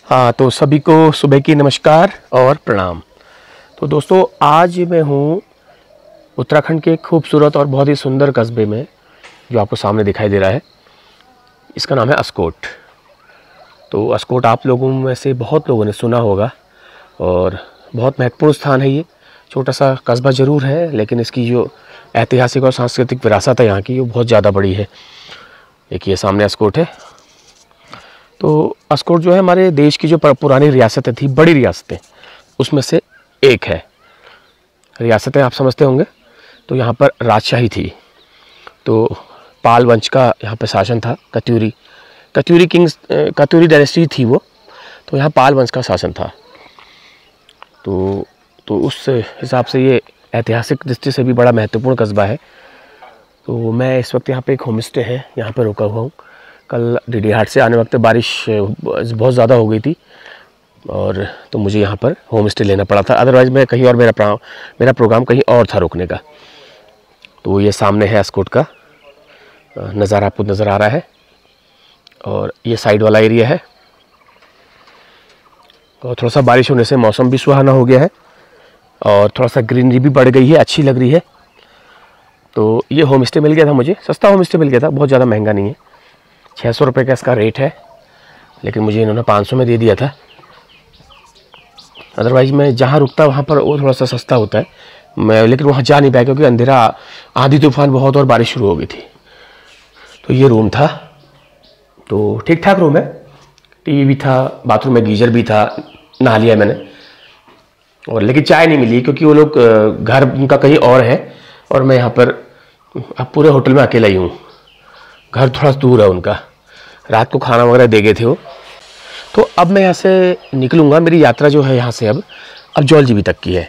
हाँ, तो सभी को सुबह की नमस्कार और प्रणाम। तो दोस्तों, आज मैं हूँ उत्तराखंड के खूबसूरत और बहुत ही सुंदर कस्बे में, जो आपको सामने दिखाई दे रहा है। इसका नाम है अस्कोट। तो अस्कोट आप लोगों में से बहुत लोगों ने सुना होगा और बहुत महत्वपूर्ण स्थान है। ये छोटा सा कस्बा ज़रूर है, लेकिन इसकी जो ऐतिहासिक और सांस्कृतिक विरासत है यहाँ की, वो बहुत ज़्यादा बड़ी है। एक ये सामने अस्कोट है। तो अस्कोट जो है हमारे देश की जो पुरानी रियासतें थी, बड़ी रियासतें, उसमें से एक है। रियासतें आप समझते होंगे। तो यहाँ पर राजशाही थी। तो पाल वंश का यहाँ पर शासन था। कत्यूरी डायनेस्टी थी वो। तो यहाँ पाल वंश का शासन था। तो उस हिसाब से ये ऐतिहासिक दृष्टि से भी बड़ा महत्वपूर्ण कस्बा है। तो मैं इस वक्त यहाँ पे एक होम स्टे है, यहाँ पर रुका हुआ हूँ। कल डीडीहाट से आने वक्त बारिश बहुत ज़्यादा हो गई थी और तो मुझे यहाँ पर होम स्टे लेना पड़ा था। अदरवाइज़ मैं कहीं और मेरा प्रोग्राम कहीं और था रुकने का। तो ये सामने है अस्कोट का नज़ारा, आपको नज़र आ रहा है। और ये साइड वाला एरिया है। और थोड़ा सा बारिश होने से मौसम भी सुहाना हो गया है और थोड़ा सा ग्रीनरी भी बढ़ गई है, अच्छी लग रही है। तो ये होम स्टे मिल गया था मुझे, सस्ता होम स्टे मिल गया था, बहुत ज़्यादा महंगा नहीं है। 600 रुपये का इसका रेट है, लेकिन मुझे इन्होंने 500 में दे दिया था। अदरवाइज़ मैं जहाँ रुकता वहाँ पर वो थोड़ा सा सस्ता होता है। मैं लेकिन वहाँ जा नहीं पाया क्योंकि अंधेरा, आंधी तूफान बहुत और बारिश शुरू हो गई थी। तो ये रूम था। तो ठीक ठाक रूम है। टीवी भी था, बाथरूम में गीजर भी था, नहा लिया मैंने। और लेकिन चाय नहीं मिली क्योंकि वो लोग घर उनका कहीं और है और मैं यहाँ पर अब पूरे होटल में अकेला ही हूँ। घर थोड़ा दूर है उनका। रात को खाना वगैरह दे गए थे वो। तो अब मैं यहाँ से निकलूँगा। मेरी यात्रा जो है यहाँ से अब जौलजीबी तक की है।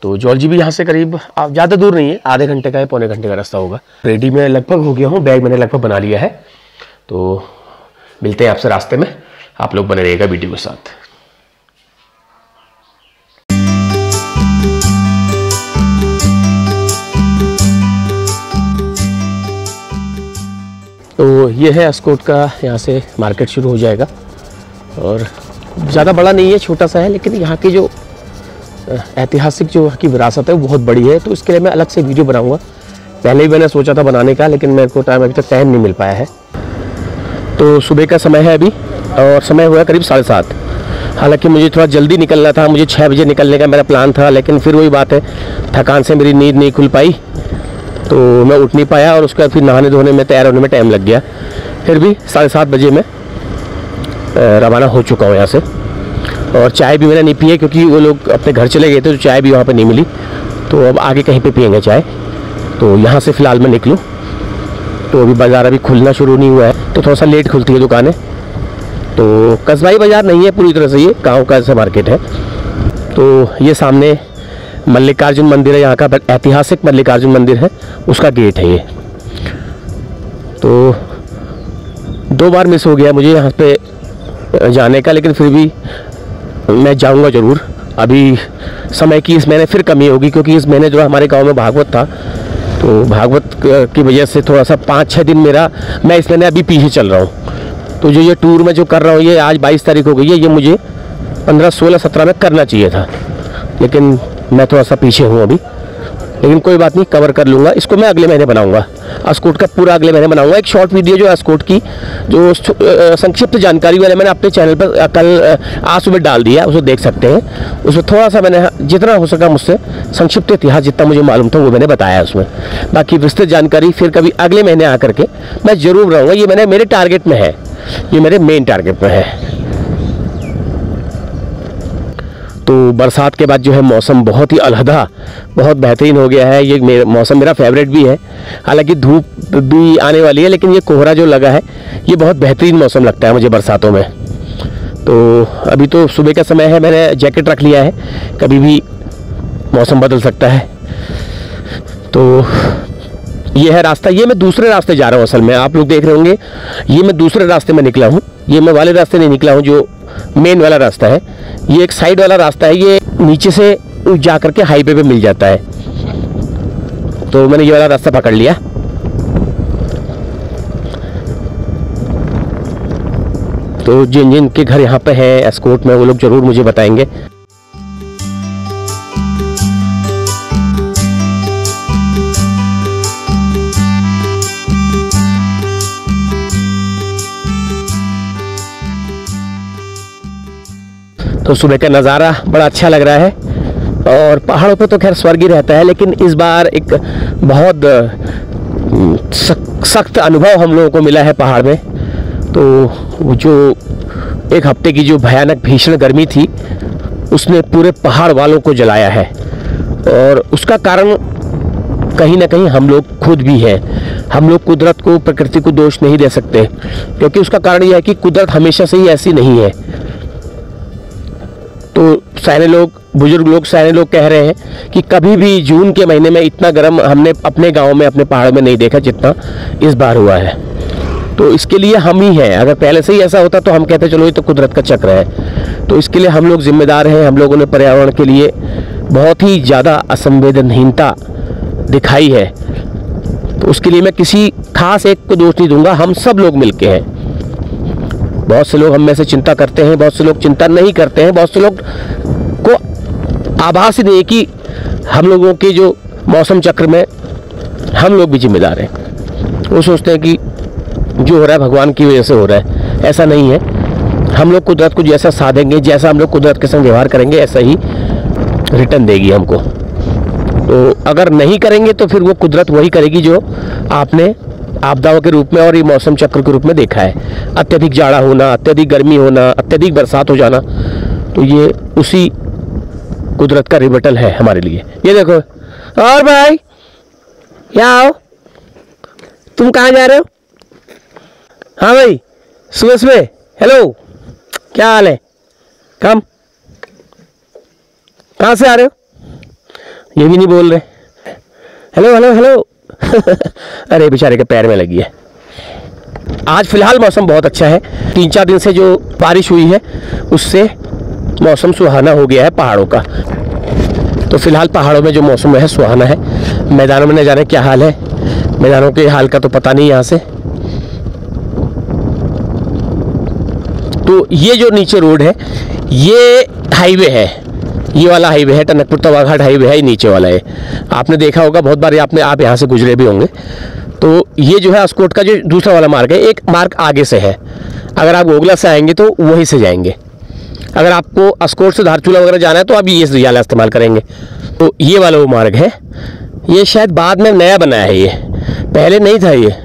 तो जौलजीबी यहाँ से करीब ज़्यादा दूर नहीं है, आधे घंटे का है, पौने घंटे का रास्ता होगा। रेडी मैं लगभग हो गया हूँ, बैग मैंने लगभग बना लिया है। तो मिलते हैं आपसे रास्ते में। आप लोग बने रहिएगा वीडियो के साथ। तो ये है अस्कोट का, यहाँ से मार्केट शुरू हो जाएगा। और ज़्यादा बड़ा नहीं है, छोटा सा है, लेकिन यहाँ की जो ऐतिहासिक जो की विरासत है वो बहुत बड़ी है। तो इसके लिए मैं अलग से वीडियो बनाऊंगा। पहले ही मैंने सोचा था बनाने का, लेकिन मेरे को अभी तक टाइम नहीं मिल पाया है। तो सुबह का समय है अभी और समय हुआ करीब 7:30। हालांकि मुझे थोड़ा जल्दी निकलना था, मुझे 6 बजे निकलने का मेरा प्लान था, लेकिन फिर वही बात है, थकान से मेरी नींद नहीं खुल पाई। तो मैं उठ नहीं पाया और उसके बाद फिर नहाने धोने में, तैयार होने में टाइम लग गया। फिर भी 7:30 बजे मैं रवाना हो चुका हूँ यहाँ से। और चाय भी मैंने नहीं पी है क्योंकि वो लोग अपने घर चले गए थे, तो चाय भी वहाँ पे नहीं मिली। तो अब आगे कहीं पे पियेंगे चाय। तो यहाँ से फ़िलहाल मैं निकलूँ। तो अभी बाज़ार अभी खुलना शुरू नहीं हुआ है, तो थोड़ा सा लेट खुलती है दुकानें। तो कस्बाई बाज़ार नहीं है पूरी तरह से, ये गाँव का ऐसा मार्केट है। तो ये सामने मल्लिकार्जुन मंदिर है, यहाँ का ऐतिहासिक मल्लिकार्जुन मंदिर है, उसका गेट है ये। तो 2 बार मिस हो गया मुझे यहाँ पे जाने का, लेकिन फिर भी मैं जाऊँगा ज़रूर। अभी समय की इस महीने फिर कमी होगी क्योंकि इस महीने जो हमारे गांव में भागवत था, तो भागवत की वजह से थोड़ा सा 5-6 दिन मैं इस महीने अभी पीछे चल रहा हूँ। तो जो ये टूर में जो कर रहा हूँ, ये आज 22 तारीख हो गई है, ये मुझे 15, 16, 17 में करना चाहिए था, लेकिन मैं थोड़ा सा पीछे हूँ अभी। लेकिन कोई बात नहीं, कवर कर लूँगा। इसको मैं अगले महीने बनाऊँगा, अस्कोट का पूरा अगले महीने बनाऊँगा। एक शॉर्ट वीडियो जो अस्कोट की जो संक्षिप्त जानकारी वाले मैंने अपने चैनल पर कल आज सुबह डाल दिया, उसे देख सकते हैं। उसमें थोड़ा सा मैंने जितना हो सका मुझसे संक्षिप्त इतिहास जितना मुझे मालूम था वो मैंने बताया उसमें। बाकी विस्तृत जानकारी फिर कभी अगले महीने आकर के मैं ज़रूर रहूँगा। ये मेरे टारगेट में है, ये मेरे मेन टारगेट में है। तो बरसात के बाद जो है मौसम बहुत ही अलहदा, बहुत बेहतरीन हो गया है। ये मौसम मेरा फेवरेट भी है। हालांकि धूप भी आने वाली है, लेकिन ये कोहरा जो लगा है, ये बहुत बेहतरीन मौसम लगता है मुझे बरसातों में। तो अभी तो सुबह का समय है, मैंने जैकेट रख लिया है, कभी भी मौसम बदल सकता है। तो ये है रास्ता। ये मैं दूसरे रास्ते जा रहा हूँ असल में, आप लोग देख रहे होंगे। ये मैं दूसरे रास्ते में निकला हूँ, ये मैं वाले रास्ते नहीं निकला हूँ जो मेन वाला रास्ता है। ये एक साइड वाला रास्ता है, ये नीचे से जा करके हाईवे पे मिल जाता है। तो मैंने ये वाला रास्ता पकड़ लिया। तो जिन जिन के घर यहाँ पे है एस्कॉर्ट में, वो लोग ज़रूर मुझे बताएंगे। तो सुबह का नज़ारा बड़ा अच्छा लग रहा है और पहाड़ों पे तो खैर स्वर्ग ही रहता है, लेकिन इस बार एक बहुत सख्त अनुभव हम लोगों को मिला है पहाड़ में। तो जो एक हफ्ते की जो भयानक भीषण गर्मी थी उसने पूरे पहाड़ वालों को जलाया है, और उसका कारण कहीं ना कहीं हम लोग खुद भी हैं। हम लोग कुदरत को, प्रकृति को दोष नहीं दे सकते, क्योंकि उसका कारण यह है कि कुदरत हमेशा से ही ऐसी नहीं है। तो सारे लोग, बुजुर्ग लोग, सारे लोग कह रहे हैं कि कभी भी जून के महीने में इतना गर्म हमने अपने गांव में, अपने पहाड़ में नहीं देखा जितना इस बार हुआ है। तो इसके लिए हम ही हैं। अगर पहले से ही ऐसा होता तो हम कहते चलो ये तो कुदरत का चक्र है। तो इसके लिए हम लोग जिम्मेदार हैं। हम लोगों ने पर्यावरण के लिए बहुत ही ज़्यादा असंवेदनहीनता दिखाई है। तो उसके लिए मैं किसी खास एक को दोष नहीं दूंगा, हम सब लोग मिलके हैं। बहुत से लोग हम में से चिंता करते हैं, बहुत से लोग चिंता नहीं करते हैं, बहुत से लोग को आभास ही नहीं है कि हम लोगों के जो मौसम चक्र में हम लोग भी जिम्मेदार हैं। वो सोचते हैं कि जो हो रहा है भगवान की वजह से हो रहा है, ऐसा नहीं है। हम लोग कुदरत को जैसा साधेंगे, जैसा हम लोग कुदरत के संग व्यवहार करेंगे, ऐसा ही रिटर्न देगी हमको। तो अगर नहीं करेंगे तो फिर वो कुदरत वही करेगी जो आपने आपदाओं के रूप में और ये मौसम चक्र के रूप में देखा है। अत्यधिक जाड़ा होना, अत्यधिक गर्मी होना, अत्यधिक बरसात हो जाना, तो ये उसी कुदरत का रिबटल है हमारे लिए। ये देखो। और भाई यहाँ आओ, तुम कहाँ जा रहे हो? हाँ भाई, सुबह सुबह हेलो, क्या हाल है? कम कहाँ से आ रहे हो? ये भी नहीं बोल रहे। Hello hello hello. अरे बेचारे के पैर में लगी है। आज फिलहाल मौसम बहुत अच्छा है। 3-4 दिन से जो बारिश हुई है उससे मौसम सुहाना हो गया है पहाड़ों का। तो फिलहाल पहाड़ों में जो मौसम है सुहाना है। मैदानों में न जाने क्या हाल है, मैदानों के हाल का तो पता नहीं यहाँ से। तो ये जो नीचे रोड है ये हाईवे है, ये वाला हाईवे है, टनकपुर तवाघाट हाईवे है, ये नीचे वाला है। आपने देखा होगा बहुत बार, आप यहाँ से गुजरे भी होंगे। तो ये जो है अस्कोट का जो दूसरा वाला मार्ग है, एक मार्ग आगे से है। अगर आप गोगला से आएंगे तो वहीं से जाएंगे। अगर आपको अस्कोट से धारचूला वगैरह जाना है तो आप ये वाला इस्तेमाल करेंगे। तो ये वाला वो मार्ग है। ये शायद बाद में नया बनाया है, ये पहले नहीं था। ये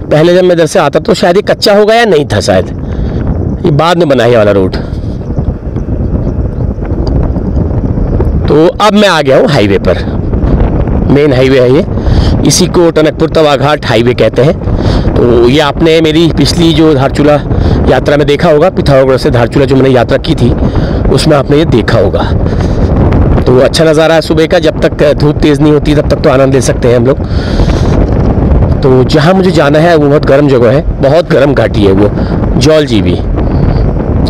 पहले जब मैं इधर से आता तो शायद ये कच्चा होगा या नहीं था, शायद ये बाद में बना है ये वाला रोड। तो अब मैं आ गया हूँ हाईवे पर। मेन हाईवे है ये, इसी को टनकपुर तवाघाट हाईवे कहते हैं। तो ये आपने मेरी पिछली जो धारचूला यात्रा में देखा होगा, पिथौरागढ़ से धारचूला जो मैंने यात्रा की थी उसमें आपने ये देखा होगा। तो अच्छा नज़ारा है सुबह का। जब तक धूप तेज़ नहीं होती तब तक तो आनंद ले सकते हैं हम लोग। तो जहाँ मुझे जाना है वो बहुत गर्म जगह है, बहुत गर्म घाटी है वो, जौलजीबी।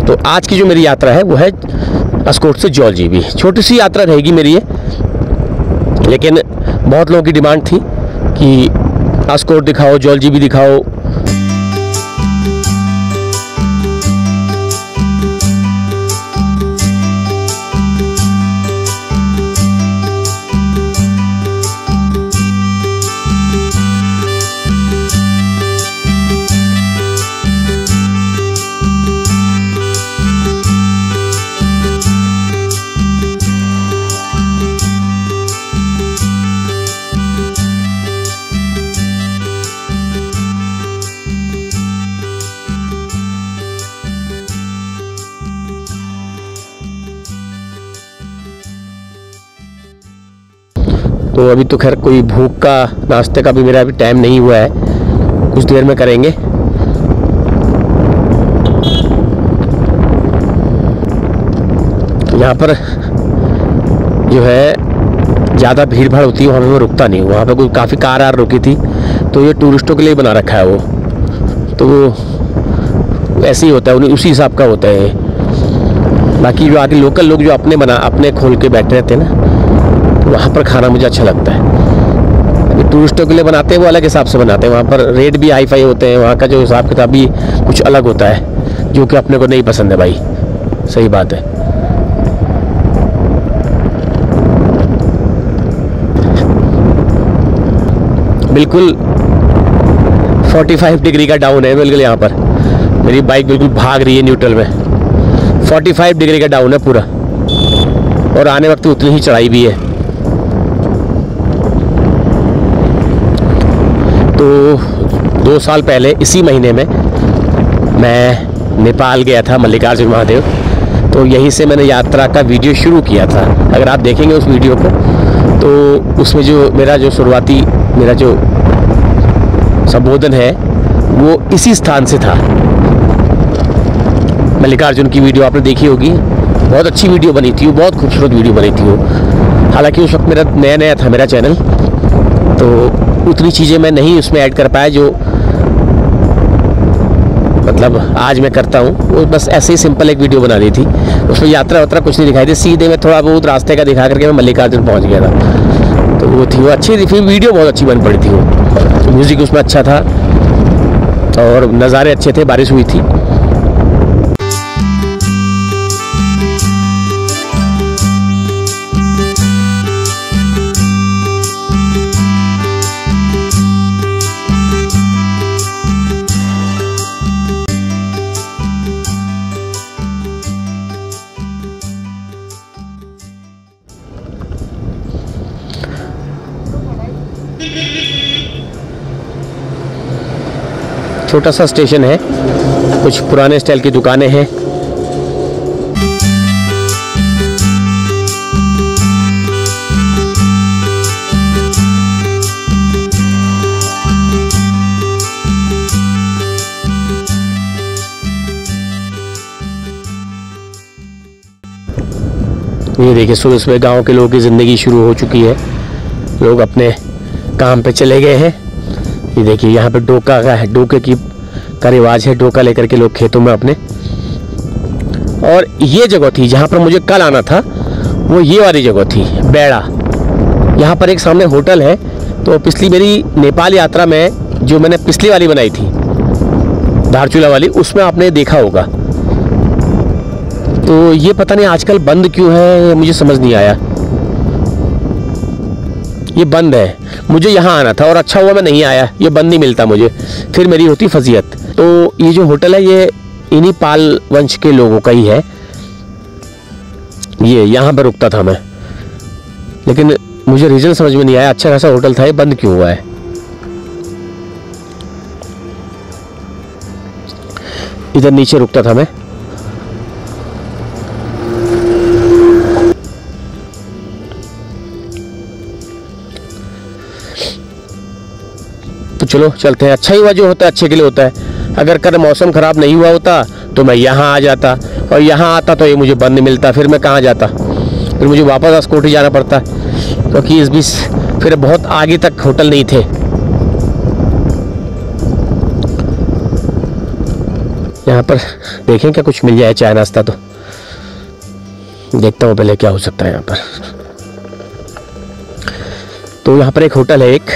तो आज की जो मेरी यात्रा है वो है अस्कोट से जौलजीबी। छोटी सी यात्रा रहेगी मेरी ये, लेकिन बहुत लोगों की डिमांड थी कि अस्कोट दिखाओ, जौलजीबी दिखाओ। तो अभी तो खैर कोई भूख का, नाश्ते का भी मेरा अभी टाइम नहीं हुआ है, कुछ देर में करेंगे। यहाँ पर जो है ज़्यादा भीड़ भाड़ होती है, वहाँ पे मैं रुकता नहीं हूँ। वहाँ पे कोई काफ़ी कार रुकी थी, तो ये टूरिस्टों के लिए बना रखा है वो। तो वो ऐसे ही होता है, उसी हिसाब का होता है। बाकी जो आगे लोकल लोग जो अपने खोल के बैठे रहते हैं ना, वहाँ पर खाना मुझे अच्छा लगता है। टूरिस्टों के लिए बनाते हैं वो अलग हिसाब से बनाते हैं, वहाँ पर रेट भी हाई फाई होते हैं, वहाँ का जो हिसाब किताब भी कुछ अलग होता है। जो कि अपने को नहीं पसंद है भाई, सही बात है। बिल्कुल 45 डिग्री का डाउन है बिल्कुल यहाँ पर। मेरी बाइक बिल्कुल भाग रही है न्यूट्रल में। 45 डिग्री का डाउन है पूरा, और आने वक्त उतनी ही चढ़ाई भी है। तो 2 साल पहले इसी महीने में मैं नेपाल गया था, मल्लिकार्जुन महादेव। तो यहीं से मैंने यात्रा का वीडियो शुरू किया था। अगर आप देखेंगे उस वीडियो को तो उसमें जो मेरा जो संबोधन है वो इसी स्थान से था। मल्लिकार्जुन की वीडियो आपने देखी होगी, बहुत अच्छी वीडियो बनी थी वो, बहुत खूबसूरत वीडियो बनी थी वो। हालांकि उस वक्त मेरा नया था मेरा चैनल, तो उतनी चीज़ें मैं नहीं उसमें ऐड कर पाया जो मतलब आज मैं करता हूँ। वो बस ऐसे ही सिंपल एक वीडियो बना दी थी, उसमें यात्रा वात्रा कुछ नहीं दिखाई थी, सीधे में थोड़ा बहुत रास्ते का दिखा करके मैं मल्लिकार्जुन पहुँच गया था। तो वो थी, वो अच्छी थी, वीडियो बहुत अच्छी बन पड़ी थी वो। म्यूज़िक उसमें अच्छा था और नज़ारे अच्छे थे, बारिश हुई थी। छोटा सा स्टेशन है, कुछ पुराने स्टाइल की दुकानें हैं। ये देखिए सुबह सुबह गांव के लोगों की ज़िंदगी शुरू हो चुकी है, लोग अपने काम पे चले गए हैं। ये देखिए यहाँ पे डोका डोके का रिवाज है, डोका लेकर के लोग खेतों में अपने। और ये जगह थी जहाँ पर मुझे कल आना था, वो ये वाली जगह थी बेड़ा। यहाँ पर एक सामने होटल है। तो पिछली मेरी नेपाल यात्रा में जो मैंने पिछली वाली बनाई थी धारचूला वाली, उसमें आपने देखा होगा। तो ये पता नहीं आजकल बंद क्यों है, मुझे समझ नहीं आया। ये बंद है, मुझे यहाँ आना था और अच्छा हुआ मैं नहीं आया, ये बंद नहीं मिलता मुझे, फिर मेरी होती फजीयत। तो ये जो होटल है ये इन्हीं पाल वंश के लोगों का ही है। ये यहाँ पर रुकता था मैं, लेकिन मुझे रीजन समझ में नहीं आया। अच्छा खासा होटल था, ये बंद क्यों हुआ है। इधर नीचे रुकता था मैं। तो चलो चलते हैं। अच्छा ही हुआ, जो होता है अच्छे के लिए होता है। अगर कल मौसम ख़राब नहीं हुआ होता तो मैं यहाँ आ जाता, और यहाँ आता तो ये मुझे बंद नहीं मिलता, फिर मैं कहाँ जाता, फिर मुझे वापस अस्कोटी जाना पड़ता, क्योंकि इस बीच फिर बहुत आगे तक होटल नहीं थे। यहाँ पर देखें क्या कुछ मिल जाए चाय नाश्ता, तो देखता हूँ पहले क्या हो सकता है यहाँ पर। तो यहाँ पर एक होटल है, एक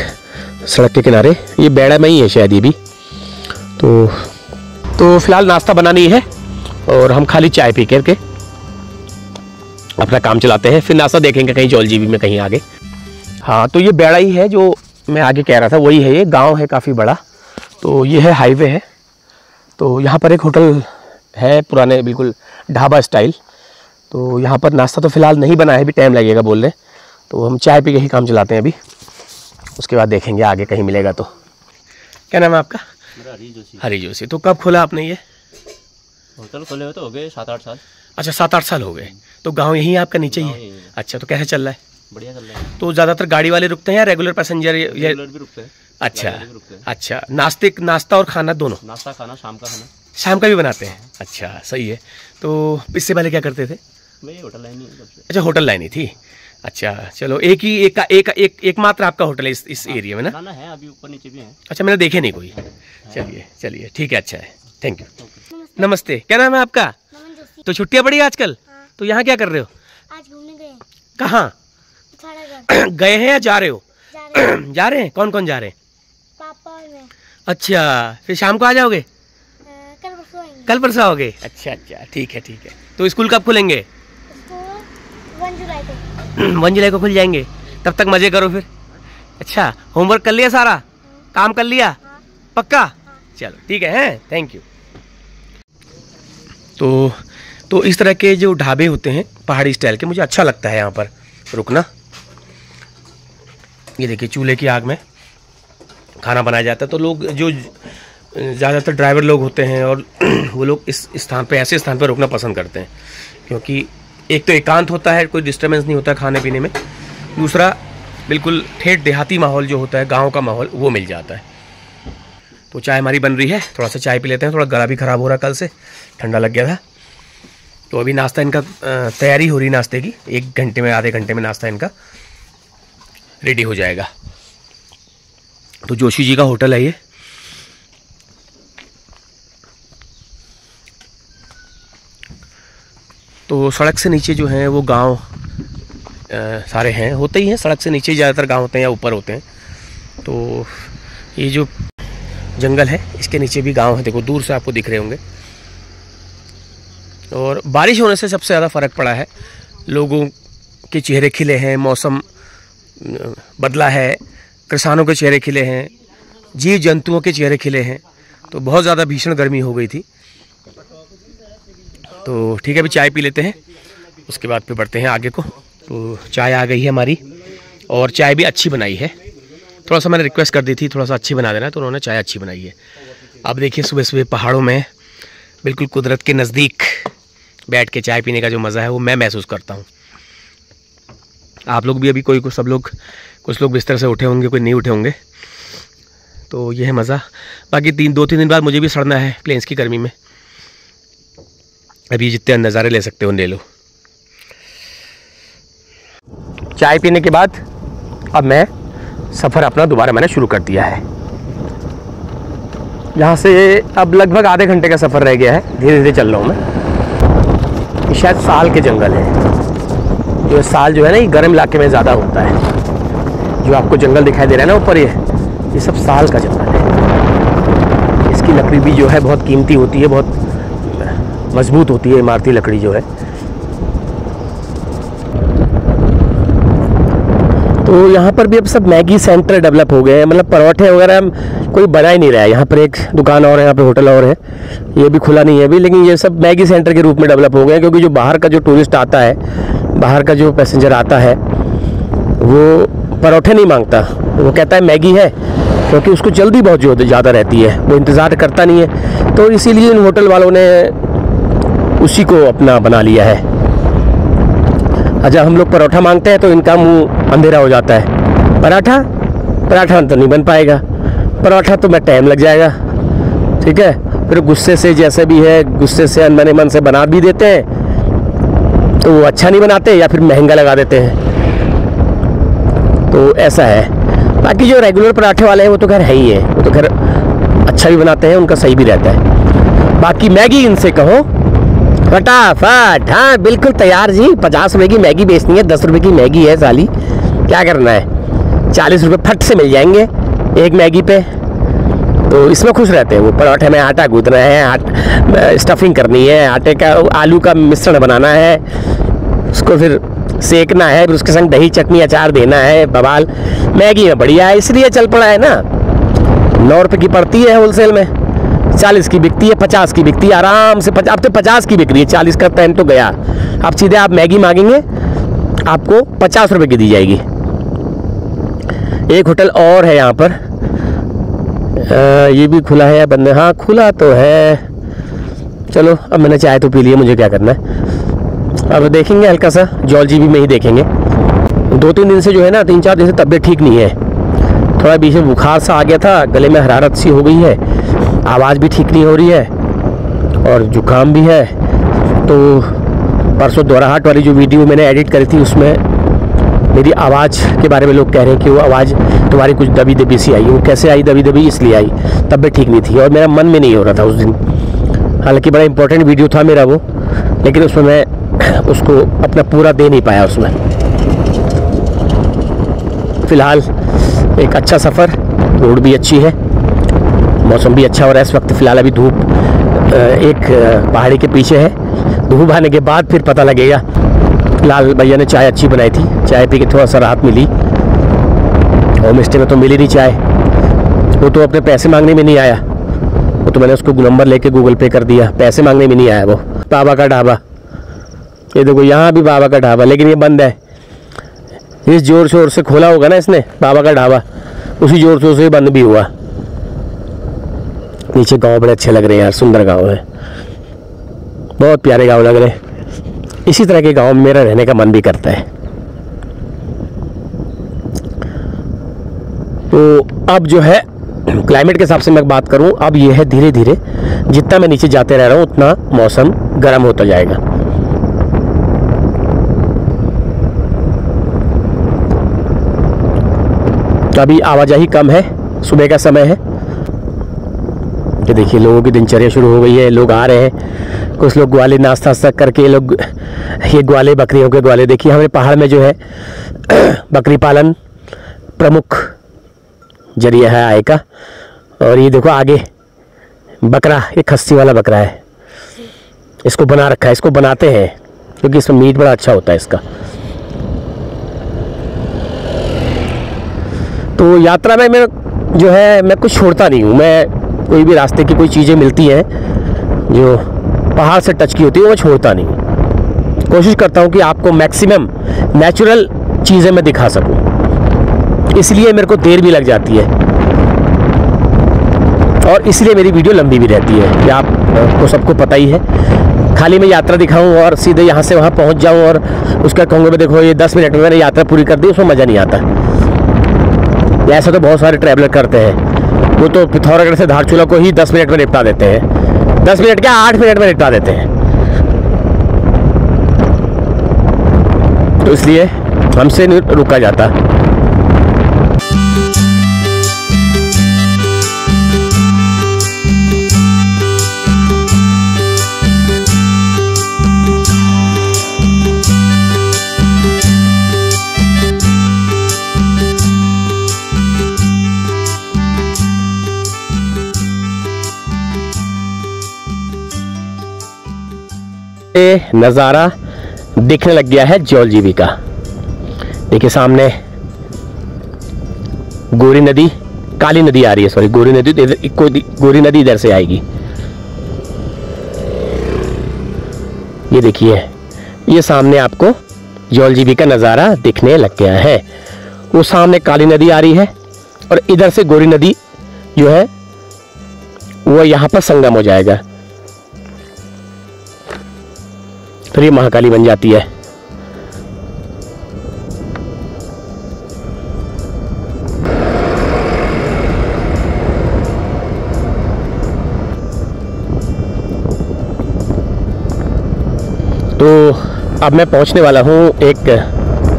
सड़क के किनारे, ये बेड़ा में ही है शायद ये भी। तो फिलहाल नाश्ता बनानी है और हम खाली चाय पी करके अपना काम चलाते हैं, फिर नाश्ता देखेंगे कहीं जौलजीबी में कहीं आगे। हाँ, तो ये बेड़ा ही है जो मैं आगे कह रहा था, वही है। ये गांव है काफ़ी बड़ा। तो ये है हाईवे है। तो यहाँ पर एक होटल है पुराने बिल्कुल ढाबा स्टाइल। तो यहाँ पर नाश्ता तो फ़िलहाल नहीं बना है, अभी टाइम लगेगा बोलने। तो हम चाय पी के ही काम चलाते हैं अभी, उसके बाद देखेंगे आगे कहीं मिलेगा तो। क्या नाम है आपका? मेरा हरी जोशी। हरी जोशी। तो कब खोला आपने ये होटल? खोले हुए तो हो गए 7-8 साल। अच्छा, 7-8 साल हो गए। तो गांव यहीं आपका नीचे ही गाँव है? यहीं है। अच्छा, तो कैसे चल रहा है? बढ़िया चल रहा है। तो ज़्यादातर गाड़ी वाले रुकते हैं या रेगुलर पैसेंजर? रेगुलर भी रुकते हैं। अच्छा गाड़ी भी रुकते हैं। अच्छा, नाश्ता और खाना दोनों? नाश्ता खाना, शाम का खाना। शाम का भी बनाते हैं? अच्छा, सही है। तो इससे पहले क्या करते थे? वही होटल लाइन ही है सबसे। अच्छा, होटल लाइन ही थी। अच्छा, चलो एक मात्र आपका होटल है इस एरिया में ना? ना है, अभी ऊपर नीचे भी है। अच्छा, मैंने देखे नहीं कोई। चलिए ठीक है, अच्छा है, थैंक यू। नमस्ते, क्या नाम है आपका? तो छुट्टियाँ पड़ी आजकल? हाँ। तो यहाँ क्या कर रहे हो? आज घूमने गए। कहाँ गए हैं या जा रहे हो? जा रहे हैं। कौन कौन जा रहे हैं? पापा और मैं। अच्छा, फिर शाम को आ जाओगे? कल परसों आएंगे। कल परसों आओगे? अच्छा अच्छा, ठीक है ठीक है। तो स्कूल कब खुलेंगे? 1 जुलाई को। 1 जुलाई को खुल जाएंगे, तब तक मजे करो फिर। अच्छा, होमवर्क कर लिया सारा? काम कर लिया? पक्का? चलो ठीक है, थैंक यू। तो इस तरह के जो ढाबे होते हैं पहाड़ी स्टाइल के, मुझे अच्छा लगता है यहाँ पर रुकना। ये देखिए चूल्हे की आग में खाना बनाया जाता है। तो लोग जो ज़्यादातर ड्राइवर लोग होते हैं और वो लोग इस स्थान पे, ऐसे स्थान पर रुकना पसंद करते हैं, क्योंकि एक तो एकांत होता है, कोई डिस्टर्बेंस नहीं होता खाने पीने में, दूसरा बिल्कुल ठेठ देहाती माहौल जो होता है, गांव का माहौल, वो मिल जाता है। तो चाय हमारी बन रही है, थोड़ा सा चाय पी लेते हैं। थोड़ा गला भी ख़राब हो रहा है, कल से ठंडा लग गया था। तो अभी नाश्ता इनका तैयारी हो रही नाश्ते की, 1 घंटे में, आधे घंटे में नाश्ता इनका रेडी हो जाएगा। तो जोशी जी का होटल है ये। तो सड़क से नीचे जो है वो गांव सारे हैं, होते ही हैं, सड़क से नीचे ज़्यादातर गांव होते हैं या ऊपर होते हैं। तो ये जो जंगल है इसके नीचे भी गांव है, देखो दूर से आपको दिख रहे होंगे। और बारिश होने से सबसे ज़्यादा फ़र्क पड़ा है, लोगों के चेहरे खिले हैं, मौसम बदला है, किसानों के चेहरे खिले हैं, जीव जंतुओं के चेहरे खिले हैं। तो बहुत ज़्यादा भीषण गर्मी हो गई थी। तो ठीक है, अभी चाय पी लेते हैं, उसके बाद फिर बढ़ते हैं आगे को। तो चाय आ गई है हमारी, और चाय भी अच्छी बनाई है। थोड़ा सा मैंने रिक्वेस्ट कर दी थी थोड़ा सा अच्छी बना देना, तो उन्होंने चाय अच्छी बनाई है। अब देखिए सुबह सुबह पहाड़ों में बिल्कुल कुदरत के नज़दीक बैठ के चाय पीने का जो मज़ा है वो मैं महसूस करता हूँ। आप लोग भी अभी सब लोग, कुछ लोग बिस्तर से उठे होंगे, कोई नहीं उठे होंगे। तो ये है मज़ा। बाकी 2-3 दिन बाद मुझे भी सड़ना है प्लेन्स की गर्मी में। अभी जितने नज़ारे ले सकते हो ले लो। चाय पीने के बाद अब मैं सफ़र अपना दोबारा मैंने शुरू कर दिया है। यहाँ से अब लगभग आधे घंटे का सफ़र रह गया है, धीरे धीरे चल रहा हूँ मैं। ये शायद साल के जंगल है। जो साल जो है ना, ये गर्म इलाके में ज़्यादा होता है। जो आपको जंगल दिखाई दे रहा है ना ऊपर, ये सब साल का जंगल है। इसकी लकड़ी भी जो है बहुत कीमती होती है, बहुत मजबूत होती है, इमारती लकड़ी जो है। तो यहाँ पर भी अब सब मैगी सेंटर डेवलप हो गए हैं, मतलब पराठे वगैरह कोई बना ही नहीं रहा है। यहाँ पर एक दुकान और है, यहाँ पे होटल और है, ये भी खुला नहीं है अभी, लेकिन ये सब मैगी सेंटर के रूप में डेवलप हो गए हैं। क्योंकि जो बाहर का जो टूरिस्ट आता है, बाहर का जो पैसेंजर आता है, वो पराठे नहीं मांगता, वो कहता है मैगी है, क्योंकि उसको जल्दी बहुत ज़्यादा रहती है, वो इंतज़ार करता नहीं है। तो इसीलिए इन होटल वालों ने उसी को अपना बना लिया है। जब हम लोग पराठा मांगते हैं तो इनका मुंह अंधेरा हो जाता है। पराठा तो नहीं बन पाएगा, पराठा तो मैं टाइम लग जाएगा, ठीक है। फिर गुस्से से, जैसे भी है, गुस्से से अनबने मन से बना भी देते हैं, तो वो अच्छा नहीं बनाते या फिर महंगा लगा देते हैं। तो ऐसा है। बाकी जो रेगुलर पराठे वाले हैं वो तो खैर है ही है, वो तो खैर अच्छा भी बनाते हैं, उनका सही भी रहता है। बाकी मैगी इनसे कहो फटाफट, हाँ बिल्कुल तैयार जी। 50 रुपये की मैगी बेचनी है, 10 रुपये की मैगी है साली, क्या करना है। 40 रुपये फट से मिल जाएंगे एक मैगी पे। तो इसमें खुश रहते हैं वो। पराठे में आटा गूंदना है, स्टफिंग करनी है, आटे का आलू का मिश्रण बनाना है, उसको फिर सेकना है, फिर उसके संग दही चटनी अचार देना है, बवाल। मैगी में बढ़िया है, इसलिए चल पड़ा है ना। 9 रुपये की पड़ती है होलसेल में, 40 की बिकती है, 50 की बिकती है आराम से। अब तो 50 की बिक रही है, 40 का टाइम तो गया। अब सीधे आप मैगी मांगेंगे, आपको 50 रुपये की दी जाएगी। एक होटल और है यहाँ पर, ये भी खुला है या बंद है? हाँ खुला तो है। चलो अब मैंने चाय तो पी ली है, मुझे क्या करना है। अब देखेंगे हल्का सा जॉलजीबी में ही देखेंगे। 2-3 दिन से जो है ना, 3-4 दिन से तबीयत ठीक नहीं है। थोड़ा बीच में बुखार सा आ गया था, गले में हरारत सी हो गई है, आवाज़ भी ठीक नहीं हो रही है, और जुकाम भी है। तो परसों दोराहट वाली जो वीडियो मैंने एडिट करी थी, उसमें मेरी आवाज़ के बारे में लोग कह रहे हैं कि वो आवाज़ तुम्हारी कुछ दबी दबी सी आई। वो कैसे आई दबी दबी? इसलिए आई, तबीयत ठीक नहीं थी और मेरा मन में नहीं हो रहा था उस दिन। हालांकि बड़ा इंपॉर्टेंट वीडियो था मेरा वो, लेकिन उसमें मैं उसको अपना पूरा दे नहीं पाया उसमें। फ़िलहाल एक अच्छा सफ़र, रोड भी अच्छी है, मौसम भी अच्छा हो रहा है इस वक्त। फ़िलहाल अभी धूप एक पहाड़ी के पीछे है। धूप आने के बाद फिर पता लगेगा। लाल भैया ने चाय अच्छी बनाई थी, चाय पी के थोड़ा सा राहत मिली। होम स्टे में तो मिली नहीं चाय, वो तो अपने पैसे मांगने में नहीं आया, वो तो मैंने उसको नंबर लेके गूगल पे कर दिया, पैसे मांगने में नहीं आया वो। बाबा का ढाबा, ये देखो यहाँ भी बाबा का ढाबा, लेकिन ये बंद है। इस जोर शोर से खोला होगा ना इसने बाबा का ढाबा, उसी जोर शोर से बंद भी हुआ। नीचे गांव बड़े अच्छे लग रहे हैं यार, सुंदर गांव है, बहुत प्यारे गांव लग रहे हैं। इसी तरह के गांव में मेरा रहने का मन भी करता है। तो अब जो है क्लाइमेट के हिसाब से मैं बात करूं, अब ये है धीरे धीरे जितना मैं नीचे जाते रह रहा हूं उतना मौसम गर्म होता जाएगा। तो अभी आवाजाही कम है, सुबह का समय है। ये देखिए लोगों की दिनचर्या शुरू हो गई है, लोग आ रहे हैं। कुछ लोग ग्वाले नाश्ता वास्ता करके लोग, ये ग्वाले बकरियों के ग्वाले, देखिए हमारे पहाड़ में जो है बकरी पालन प्रमुख जरिया है आय का। और ये देखो आगे बकरा, ये खस्सी वाला बकरा है, इसको बना रखा है, इसको बनाते हैं क्योंकि इसमें मीट बड़ा अच्छा होता है इसका। तो यात्रा में मैं जो है मैं कुछ छोड़ता नहीं हूँ। मैं कोई भी रास्ते की कोई चीज़ें मिलती हैं जो पहाड़ से टच की होती है वो मैं छोड़ता नहीं हूँ। कोशिश करता हूँ कि आपको मैक्सिमम नेचुरल चीज़ें मैं दिखा सकूँ, इसलिए मेरे को देर भी लग जाती है और इसलिए मेरी वीडियो लंबी भी रहती है, कि आपको सबको पता ही है। खाली मैं यात्रा दिखाऊं और सीधे यहाँ से वहाँ पहुँच जाऊँ और उसका कहूँगा देखो ये 10 मिनट में मैंने यात्रा पूरी कर दी, उसमें मज़ा नहीं आता। ऐसा तो बहुत सारे ट्रैवलर करते हैं, वो तो पिथौरागढ़ से धारचूला को ही 10 मिनट में निपटा देते हैं। 10 मिनट क्या 8 मिनट में निपटा देते हैं। तो इसलिए हमसे नहीं रुका जाता। नज़ारा दिखने लग गया है जौलजीबी का। देखिए सामने गोरी नदी, काली नदी आ रही है, सॉरी गोरी नदी, गोरी नदी इधर से आएगी। ये देखिए ये सामने आपको जौलजीबी का नज़ारा दिखने लग गया है। वो सामने काली नदी आ रही है और इधर से गोरी नदी जो है वो यहाँ पर संगम हो जाएगा, फिर ये महाकाली बन जाती है। तो अब मैं पहुंचने वाला हूं एक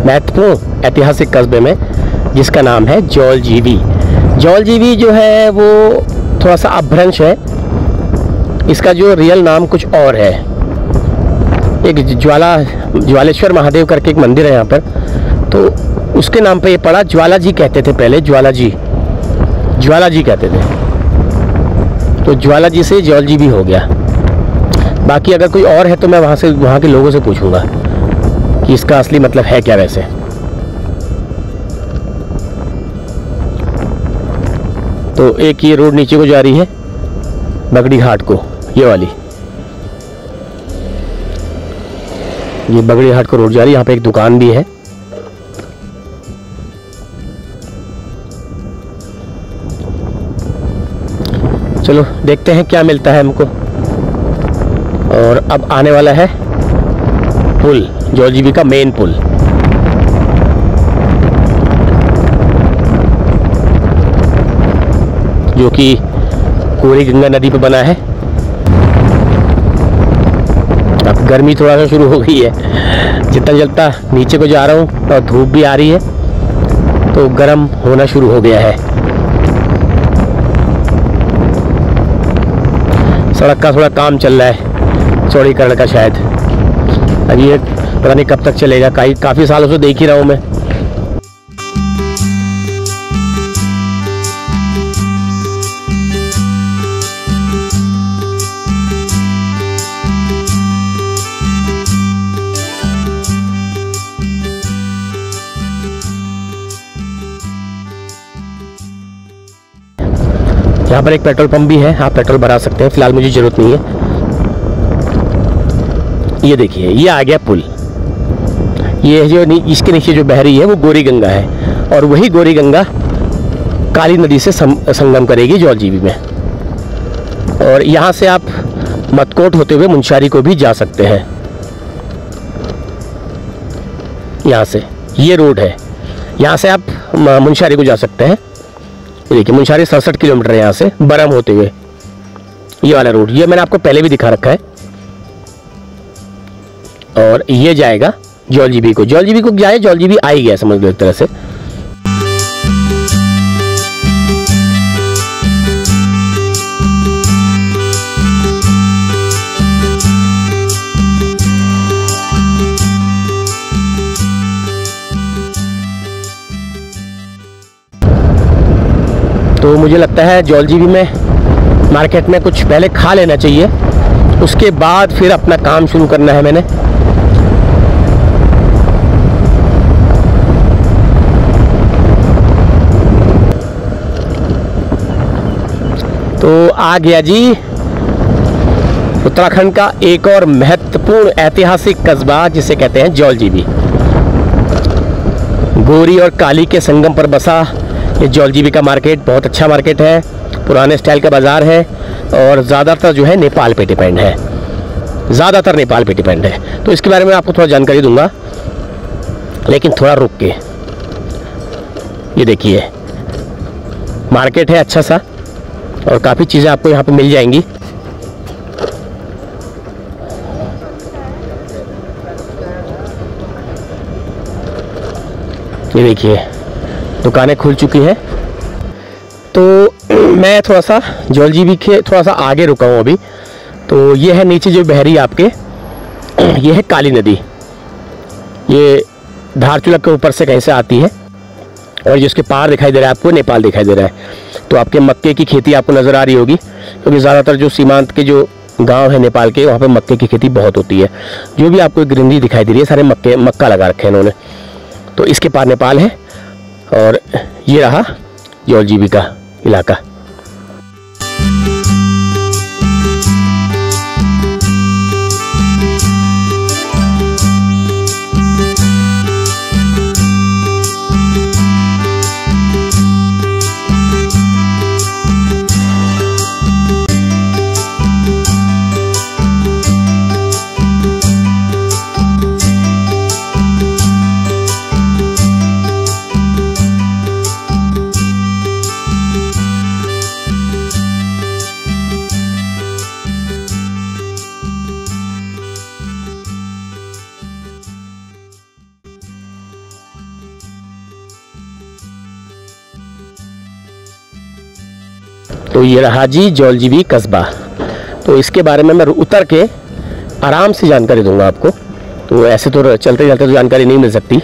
महत्वपूर्ण ऐतिहासिक कस्बे में जिसका नाम है जौलजीबी। जौलजीबी जो है वो थोड़ा सा अपभ्रंश है, इसका जो रियल नाम कुछ और है। एक ज्वालेश्वर महादेव करके एक मंदिर है यहाँ पर, तो उसके नाम पे ये पड़ा। ज्वाला जी कहते थे पहले, ज्वाला जी कहते थे, तो ज्वाला जी से जौलजीबी हो गया। बाकी अगर कोई और है तो मैं वहाँ के लोगों से पूछूंगा कि इसका असली मतलब है क्या वैसे। तो एक ये रोड नीचे को जा रही है बगड़ी घाट को, ये वाली, ये बगड़ी घाट को रोड जा रही है। यहाँ पे एक दुकान भी है। चलो देखते हैं क्या मिलता है हमको। और अब आने वाला है पुल, जौलजीबी का मेन पुल। जो कि कोरी गंगा नदी पे बना है। अब गर्मी थोड़ा सा शुरू हो गई है, जितना जलता नीचे को जा रहा हूँ और धूप भी आ रही है तो गर्म होना शुरू हो गया है। सड़क का थोड़ा काम चल रहा है, चौड़ीकरण का शायद। अब ये पता नहीं कब तक चलेगा, काफ़ी सालों से देख ही रहा हूँ मैं। यहाँ पर एक पेट्रोल पंप भी है, आप पेट्रोल भरा सकते हैं, फिलहाल मुझे ज़रूरत नहीं है। ये देखिए, ये आ गया पुल। ये जो इसके नीचे जो बह रही है वो गोरी गंगा है, और वही गोरी गंगा काली नदी से संगम करेगी जौलजीबी में। और यहाँ से आप मतकोट होते हुए मुंशारी को भी जा सकते हैं। यहाँ से ये रोड है, यहाँ से आप मुंशारी को जा सकते हैं। देखिए, मुंशारी 67 किलोमीटर है यहाँ से बरम होते हुए, ये वाला रोड। ये मैंने आपको पहले भी दिखा रखा है। और ये जाएगा जौलजीबी को। जौलजीबी को जाए, जौलजीबी आ ही गया समझ लो एक तरह से। तो मुझे लगता है जौलजीबी में मार्केट में कुछ पहले खा लेना चाहिए, उसके बाद फिर अपना काम शुरू करना है मैंने। तो आ गया जी उत्तराखंड का एक और महत्वपूर्ण ऐतिहासिक कस्बा, जिसे कहते हैं जौलजीबी। गोरी और काली के संगम पर बसा ये जौलजीबी का मार्केट बहुत अच्छा मार्केट है, पुराने स्टाइल का बाज़ार है, और ज़्यादातर जो है नेपाल पे डिपेंड है, ज़्यादातर नेपाल पे डिपेंड है। तो इसके बारे में आपको थोड़ा जानकारी दूंगा, लेकिन थोड़ा रुक के। ये देखिए, मार्केट है अच्छा सा, और काफ़ी चीज़ें आपको यहाँ पे मिल जाएंगी। ये देखिए, दुकानें खुल चुकी हैं। तो मैं थोड़ा सा जौलजीबी के थोड़ा सा आगे रुका हूँ अभी। तो ये है नीचे जो बह रही है आपके, ये है काली नदी। ये धारचूला के ऊपर से कहीं से आती है, और जिसके पार दिखाई दे रहा है आपको, नेपाल दिखाई दे रहा है। तो आपके मक्के की खेती आपको नज़र आ रही होगी, क्योंकि ज़्यादातर जो सीमांत के जो गांव है नेपाल के, वहाँ पे मक्के की खेती बहुत होती है। जो भी आपको ग्रीनरी दिखाई दे रही है, सारे मक्का लगा रखे हैं इन्होंने। तो इसके पार नेपाल है, और ये रहा जौलजीबी का इलाका। तो ये रहा जी जौलजीबी कस्बा। तो इसके बारे में मैं उतर के आराम से जानकारी दूंगा आपको। तो ऐसे तो चलते चलते तो जानकारी नहीं मिल सकती।